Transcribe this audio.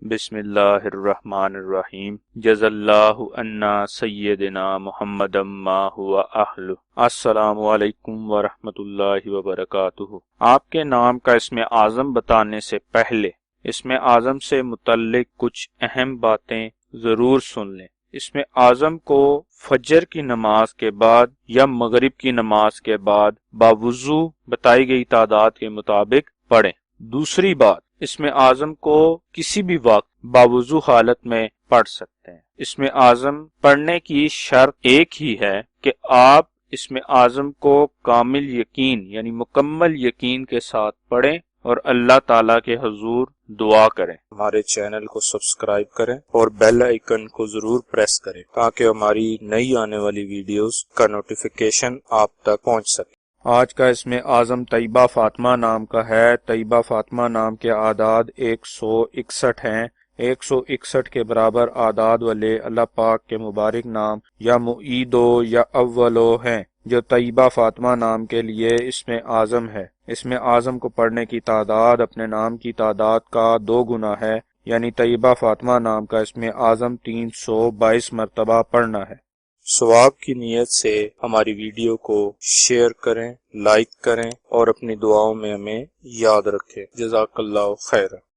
بسم اللہ الرحمن الرحیم جز اللہ عنا سیدنا محمد ما ہوا اہل۔ السلام علیکم ورحمۃ اللہ وبرکاتہ۔ آپ کے نام کا اسم اعظم بتانے سے پہلے اسم اعظم سے متعلق کچھ اہم باتیں ضرور سن لیں۔ اسم اعظم کو فجر کی نماز کے بعد یا مغرب کی نماز کے بعد باوضو بتائی گئی تعداد کے مطابق پڑھیں۔ دوسری بات، اسم اعظم کو کسی بھی وقت باوضو حالت میں پڑھ سکتے ہیں۔ اسم اعظم پڑھنے کی شرط ایک ہی ہے کہ آپ اسم اعظم کو کامل یقین یعنی مکمل یقین کے ساتھ پڑھیں اور اللہ تعالیٰ کے حضور دعا کریں۔ ہمارے چینل کو سبسکرائب کریں اور بیل آئیکن کو ضرور پریس کریں تاکہ ہماری نئی آنے والی ویڈیوز کا نوٹیفیکیشن آپ تک پہنچ سکے۔ آج کا اسم اعظم طیبہ فاطمہ نام کا ہے۔ طیبہ فاطمہ نام کے اعداد 161 ہیں۔ 161 کے برابر اعداد والے اللہ پاک کے مبارک نام یا معیدو یا اولو ہیں جو طیبہ فاطمہ نام کے لیے اسم اعظم ہے۔ اسم اعظم کو پڑھنے کی تعداد اپنے نام کی تعداد کا 2 گنا ہے، یعنی طیبہ فاطمہ نام کا اسم اعظم 322 مرتبہ پڑھنا ہے۔ ثواب کی نیت سے ہماری ویڈیو کو شیئر کریں، لائک کریں اور اپنی دعاؤں میں ہمیں یاد رکھیں۔ جزاک اللہ خیر۔